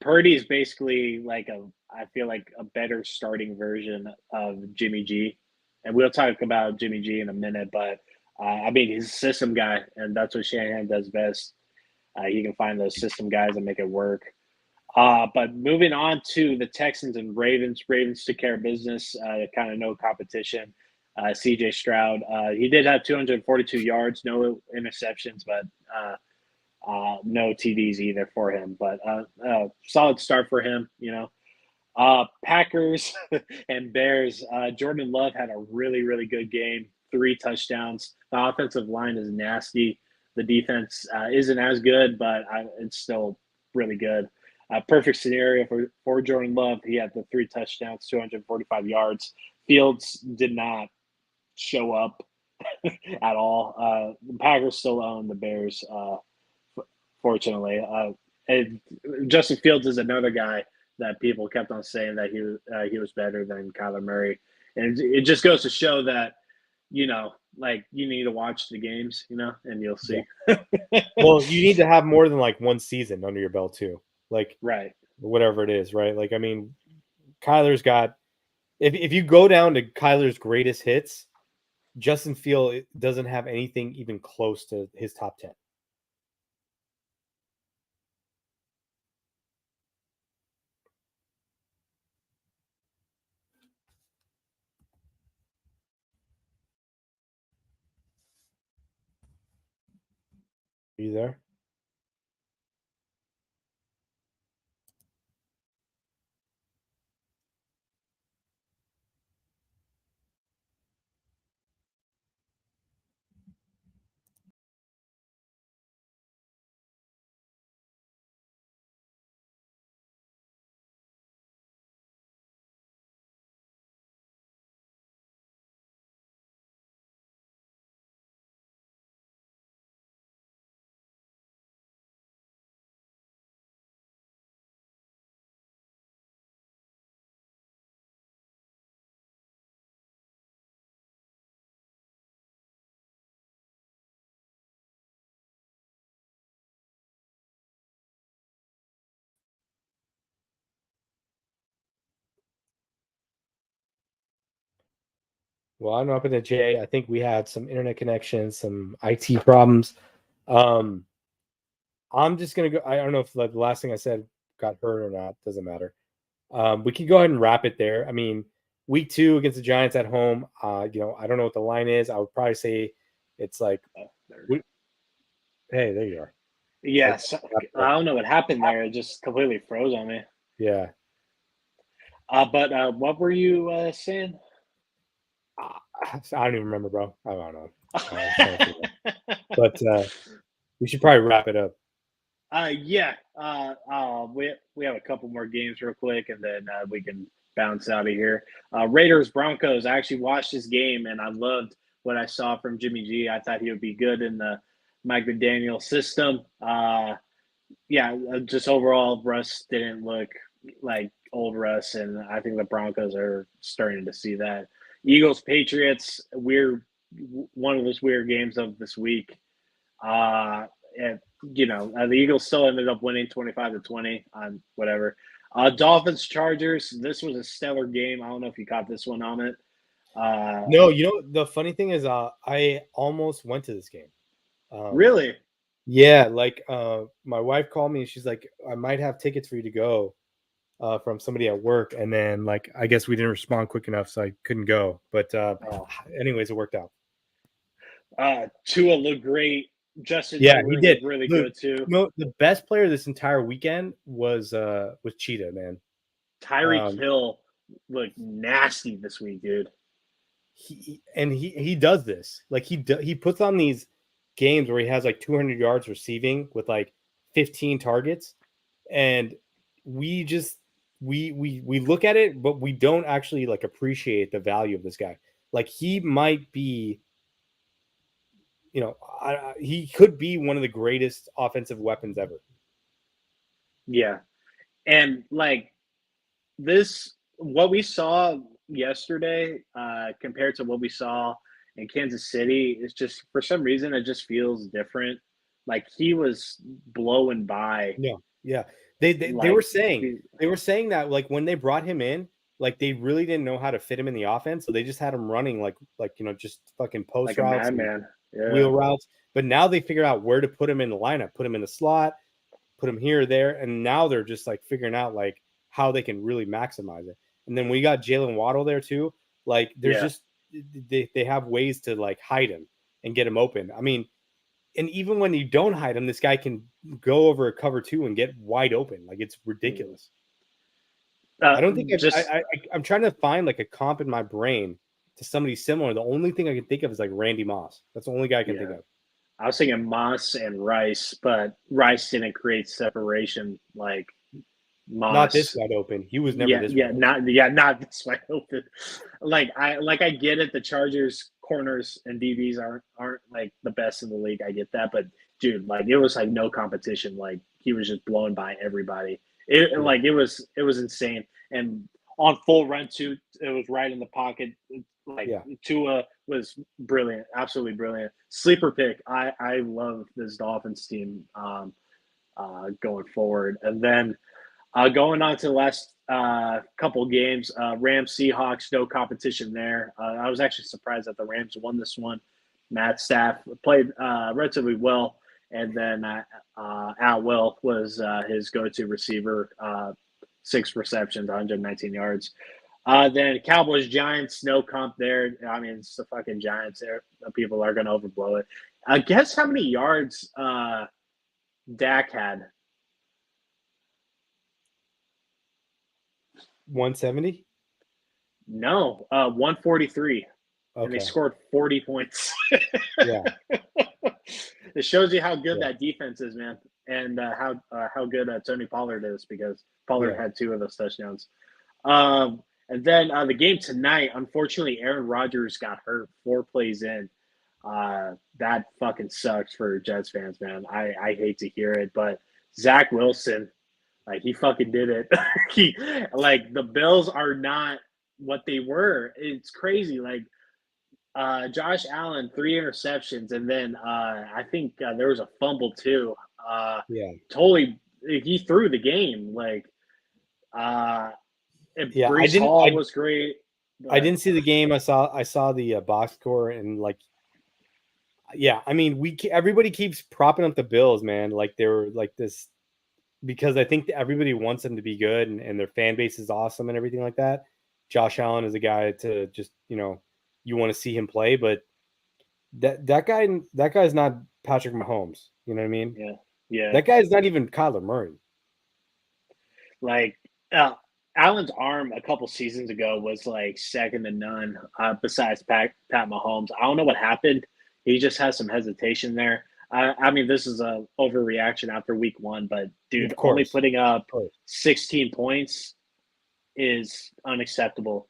Purdy is basically like I feel like a better starting version of Jimmy G, and we'll talk about Jimmy G in a minute. But he's a system guy, and that's what Shanahan does best. He can find those system guys and make it work. But moving on to the Texans and Ravens. Ravens took care of business, kind of no competition. CJ Stroud, he did have 242 yards, no interceptions, but no TDs either for him. But solid start for him, Packers and Bears. Jordan Love had a really, really good game, 3 touchdowns. The offensive line is nasty. The defense isn't as good, but it's still really good. Perfect scenario for Jordan Love. He had the 3 touchdowns, 245 yards. Fields did not show up at all. The Packers still own the Bears, fortunately. And Justin Fields is another guy that people kept on saying that he was better than Kyler Murray. And it just goes to show that, like you need to watch the games, and you'll see. Yeah. Well, you need to have more than like one season under your belt too. Like right. Whatever it is, right? Like, Kyler's got, if you go down to Kyler's greatest hits, Justin Fields doesn't have anything even close to his top 10. Are you there? Well, I'm up in the J. I think we had some internet connections, some IT problems. I'm just gonna go. I don't know if the last thing I said got heard or not. Doesn't matter. We can go ahead and wrap it there. Week 2 against the Giants at home. I don't know what the line is. I would probably say it's like. Hey, there you are. Yes, I don't know what happened there. It just completely froze on me. Yeah. But what were you saying? I don't even remember, bro. I don't know. But we should probably wrap it up. Yeah. We have a couple more games real quick, and then we can bounce out of here. Raiders Broncos. I actually watched this game, and I loved what I saw from Jimmy G. I thought he would be good in the Mike McDaniel system. Just overall, Russ didn't look like old Russ, and I think the Broncos are starting to see that. Eagles Patriots, one of those weird games of this week. And the Eagles still ended up winning 25-20 on whatever. Dolphins Chargers. This was a stellar game. I don't know if you caught this one on it. No, the funny thing is, I almost went to this game. Really? Yeah, like my wife called me and she's like, I might have tickets for you to go from somebody at work. And then like I guess we didn't respond quick enough, so I couldn't go. But Oh, anyways, it worked out. Tua looked great. Justin Yeah, he Herbert did. looked really Look, good too. the best player this entire weekend was Cheetah, man. Tyreek Um Hill looked nasty this week, dude. he does this. Like he puts on these games where he has like 200 yards receiving with like 15 targets, and we just we look at it, but we don't actually like appreciate the value of this guy. Like he might be, he could be one of the greatest offensive weapons ever. Yeah, and like this, what we saw yesterday compared to what we saw in Kansas City is just for some reason it just feels different. Like he was blowing by. Yeah, yeah. They were Like saying that like when they brought him in, like they really didn't know how to fit him in the offense, so they just had him running like just fucking post like a routes and madman. Yeah, wheel routes. But now they figured out where to put him in the lineup, put him in the slot, put him here or there, and now they're just like figuring out like how they can really maximize it. And then we got Jalen Waddle there too. Like there's yeah. just they have ways to like hide him and get him open. I mean, and even when you don't hide him, this guy can go over a cover two and get wide open. Like it's Mm. ridiculous. Uh, I don't think just I'm trying to find like a comp in my brain to somebody similar. The only thing I can think of is like Randy Moss. That's the only guy I can think yeah. of. I was thinking Moss and Rice, but Rice didn't create separation like Not this Moss. wide open. He was never this wide open. Not this wide open. I get it. The Chargers corners and DBs aren't like the best in the league. I get that, but dude, like it was like no competition. Like he was just blowing by everybody. Yeah. It was insane. And on full run too, it was right in the pocket. Like Yeah. Tua was brilliant, absolutely brilliant. Sleeper pick. I love this Dolphins team going forward. And then going on to the last couple games, Rams Seahawks, no competition there. I was actually surprised that the Rams won this one. Matt Staff played relatively well, and then Atwell was his go-to receiver. 6 receptions, 119 yards. Then Cowboys Giants, no comp there. I mean, it's the fucking Giants. There, people are going to overblow it. Guess how many yards Dak had? 170. No, 143, and they Okay. scored 40 points. Yeah. It shows you how good Yeah. that defense is, man, and how good Tony Pollard is because Pollard Yeah. had 2 of those touchdowns. And then the game tonight, unfortunately, Aaron Rodgers got hurt 4 plays in. That fucking sucks for Jets fans, man. I hate to hear it, but Zach Wilson, like he fucking did it. He like the Bills are not what they were. It's crazy. Like Josh Allen, 3 interceptions, and then I think there was a fumble too. Yeah. Totally, he threw the game. Like uh, Yeah. Brees Hall was great, I but didn't see the game. I saw the box score, and like, yeah, I mean, everybody keeps propping up the Bills, man. Like they're like this because I think that everybody wants them to be good, and their fan base is awesome and everything like that. Josh Allen is a guy to just you want to see him play, but that guy's not Patrick Mahomes. You know what I mean? yeah, yeah. That guy's not even Kyler Murray. Like Allen's arm a couple seasons ago was like second to none. Besides Pat Mahomes, I don't know what happened. He just has some hesitation there. I mean, this is a overreaction after week 1, but dude, Of only course, putting up of course. 16 points is unacceptable,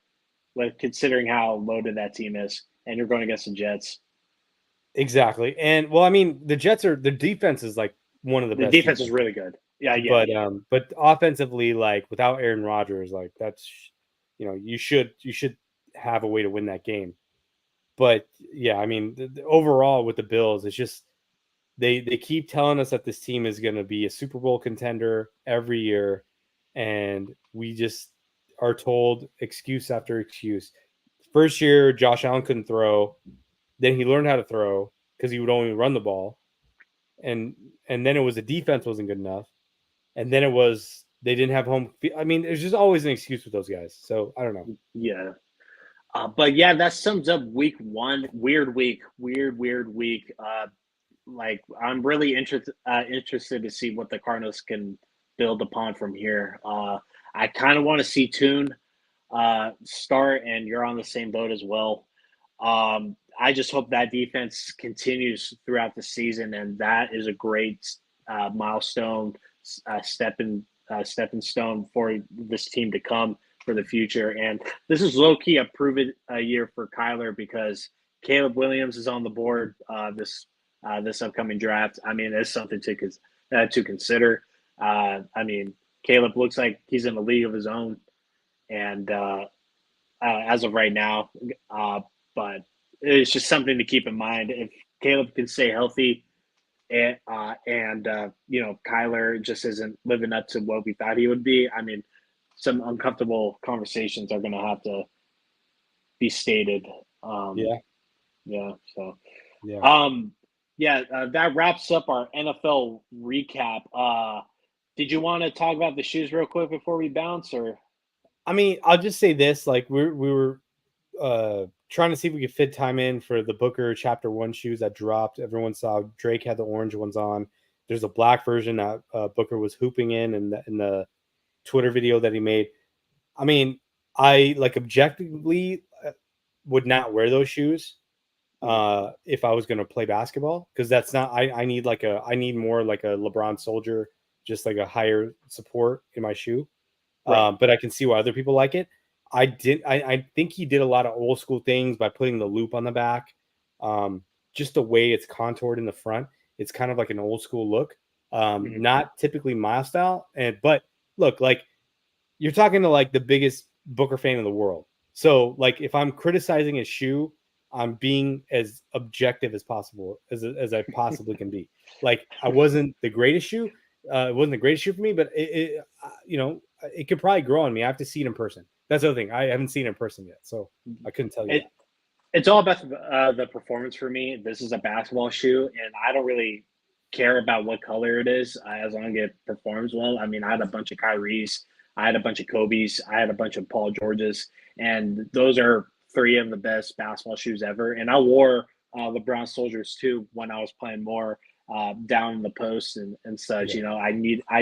with considering how loaded that team is, and you're going against the Jets. Exactly. And well, I mean, the defense is like one of the The best defense is defenses. really good. Yeah, yeah, But yeah. but offensively, like without Aaron Rodgers, like that's you should have a way to win that game. But yeah, I mean, overall with the Bills, it's just they keep telling us that this team is going to be a Super Bowl contender every year, and we just are told excuse after excuse. First year, Josh Allen couldn't throw. Then he learned how to throw because he would only run the ball. and then it was the defense wasn't good enough, and then it was they didn't have home. I mean, there's just always an excuse with those guys. So I don't know. Yeah. But yeah, that sums up week one. Weird week. Weird week. Like I'm really interested to see what the Cardinals can build upon from here. I kind of want to see Tune start, and you're on the same boat as well. I just hope that defense continues throughout the season, and that is a great milestone, stepping stone for this team to come for the future. And this is low key a proven year for Kyler because Caleb Williams is on the board this upcoming draft. I mean, it's something to consider. I mean, Caleb looks like he's in a league of his own, and as of right now. But it's just something to keep in mind. If Caleb can stay healthy, and Kyler just isn't living up to what we thought he would be, I mean, some uncomfortable conversations are going to have to be stated. Yeah. Yeah. So. Yeah. That wraps up our NFL recap. Did you want to talk about the shoes real quick before we bounce, or? I mean, I'll just say this: like we were trying to see if we could fit time in for the Booker Chapter 1 shoes that dropped. Everyone saw Drake had the orange ones on. There's a black version that Booker was hooping in the Twitter video that he made. I mean, I like objectively would not wear those shoes if I was going to play basketball, because that's not. I need more like a LeBron Soldier, just like a higher support in my shoe. Right. But I can see why other people like it. I think he did a lot of old school things by putting the loop on the back. Just the way it's contoured in the front, it's kind of like an old school look. Not typically my style. But look, like you're talking to like the biggest Booker fan in the world. So like if I'm criticizing his shoe, I'm being as objective as possible as I possibly can be. Like I wasn't the greatest shoe. It wasn't the greatest shoe for me, but it could probably grow on me. I have to see it in person. That's the other thing. I haven't seen it in person yet, so I couldn't tell you that. It's all about the performance for me. This is a basketball shoe, and I don't really care about what color it is as long as it performs well. I mean, I had a bunch of Kyries, I had a bunch of Kobe's, I had a bunch of Paul Georges, and those are three of the best basketball shoes ever. And I wore LeBron Soldiers too when I was playing more down in the post and such. Yeah. You know, I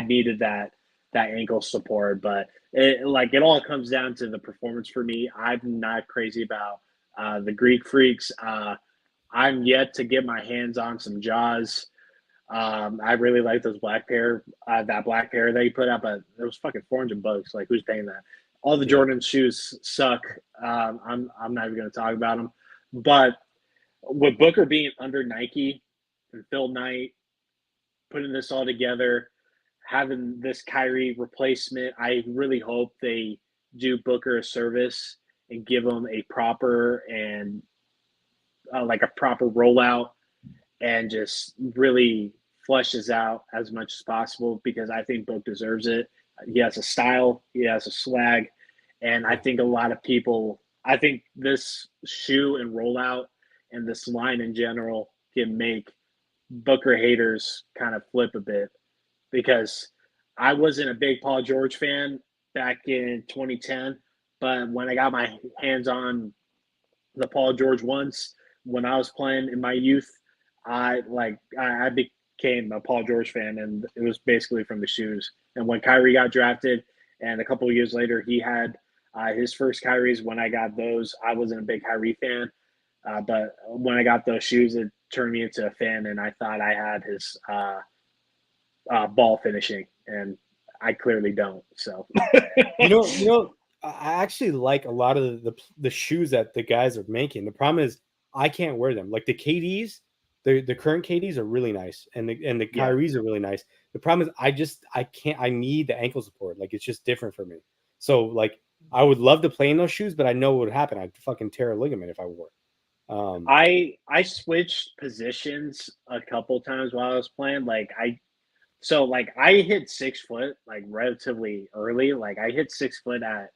needed that ankle support, but it all comes down to the performance for me. I'm not crazy about the Greek Freaks. I'm yet to get my hands on some Jaws. I really like those that black pair that you put out, but it was fucking $400. Like, who's paying that? All the Jordan shoes suck. I'm not even going to talk about them. But with Booker being under Nike and Phil Knight putting this all together, having this Kyrie replacement, I really hope they do Booker a service and give him a proper rollout and just really flushes out as much as possible, because I think Book deserves it. He has a style, he has a swag, and I think I think this shoe and rollout and this line in general can make Booker haters kind of flip a bit, because I wasn't a big Paul George fan back in 2010, but when I got my hands on the Paul George ones when I was playing in my youth, I became a Paul George fan, and it was basically from the shoes. And when Kyrie got drafted, and a couple of years later he had his first Kyries, when I got those, I wasn't a big Kyrie fan, but when I got those shoes, it turned me into a fan, and I thought I had his ball finishing, and I clearly don't. So, I actually like a lot of the shoes that the guys are making. The problem is I can't wear them. Like the KDs, the current KDs are really nice, and the Kyries are really nice. The problem is I can't. I need the ankle support. Like it's just different for me. So like I would love to play in those shoes, but I know what would happen. I'd fucking tear a ligament if I wore it. I switched positions a couple times while I was playing. I hit 6 foot like relatively early. Like I hit 6 foot at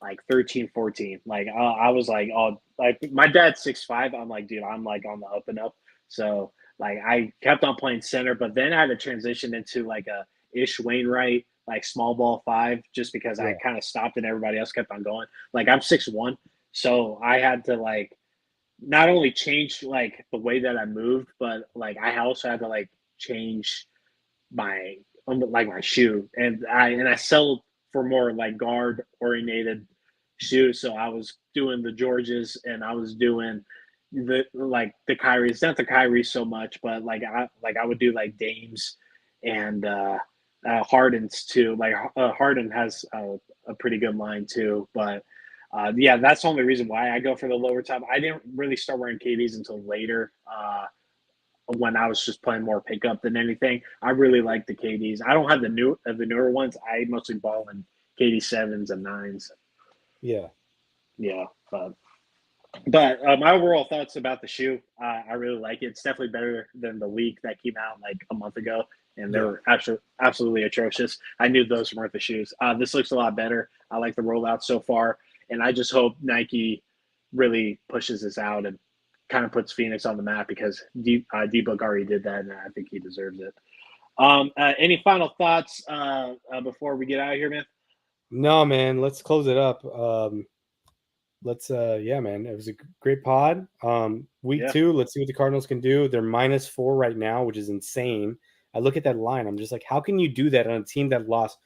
like 13, 14. Like I was like, oh, like my dad's 6'5". I'm like, dude, I'm like on the up and up. So like I kept on playing center, but then I had to transition into like a Ish Wainwright, like small ball five, just because I Yeah. kind of stopped and everybody else kept on going. Like I'm 6'1", so I had to like not only change like the way that I moved, but like I also had to like change my like my shoe, and I sell for more like guard oriented shoes. So I was doing the Georges, and I was doing the Kyries, not the Kyrie so much, but I would do like Dames and Harden's too. Like Harden has a pretty good line too, but yeah, that's the only reason why I go for the lower top. I didn't really start wearing KDs until later. When I was just playing more pickup than anything. I really like the KDs. I don't have the newer ones. I mostly ball in KD sevens and nines. Yeah. Yeah, but my overall thoughts about the shoe, I really like it. It's definitely better than the leak that came out like a month ago, and they Yeah. were absolutely atrocious. I knew those weren't the shoes. This looks a lot better. I like the rollout so far, and I just hope Nike really pushes this out and kind of puts Phoenix on the map, because D-Book already did that, and I think he deserves it. Any final thoughts before we get out of here, man? No, man. Let's close it up. Yeah, man. It was a great pod. Week Yeah. 2, let's see what the Cardinals can do. They're -4 right now, which is insane. I look at that line. I'm just like, how can you do that on a team that lost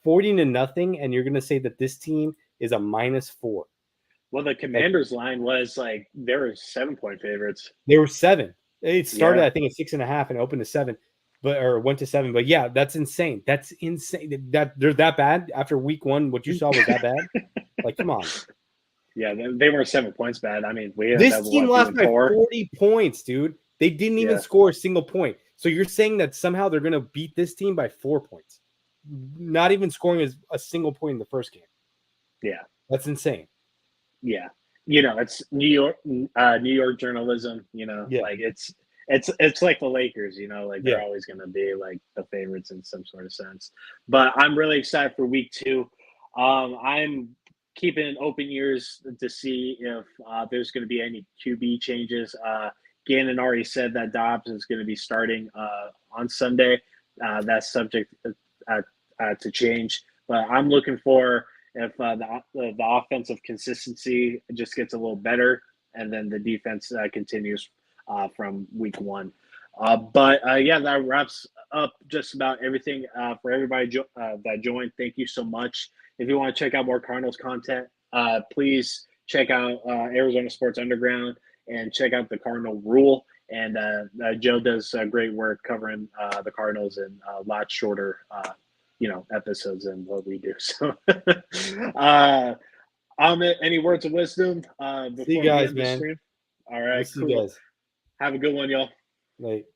40-0, and you're gonna say that this team is a -4? Well, the Like, Commanders line was like they were 7-point favorites. they were 7. It started, Yeah. I think, at 6.5 and opened to 7, or went to 7. But yeah, that's insane. That's insane. That they're that bad after week 1. What you saw was that bad? Like, come on. Yeah, they weren't 7 points bad. I mean, we ended This up team being lost by 4. 40 points, dude. They didn't even Yeah. score a single point. So you're saying that somehow they're going to beat this team by 4 points, not even scoring a single point in the first game. Yeah. That's insane. Yeah. It's New York journalism, Yeah. like it's like the Lakers, like they're Yeah. always going to be like the favorites in some sort of sense. But I'm really excited for week 2. I'm keeping open ears to see if there's going to be any QB changes. Gannon already said that Dobbs is going to be starting on Sunday. That's subject to change, but I'm looking for if the offensive consistency just gets a little better, and then the defense continues from week 1. But yeah, that wraps up just about everything for everybody that joined. Thank you so much. If you want to check out more Cardinals content, please check out Arizona Sports Underground and check out the Cardinal Rule. And Joe does great work covering the Cardinals in a lot shorter episodes than what we do. So, Amit, any words of wisdom before See you we guys, end the man. stream? All We'll right, see you cool. guys. Have a good one, y'all. Like.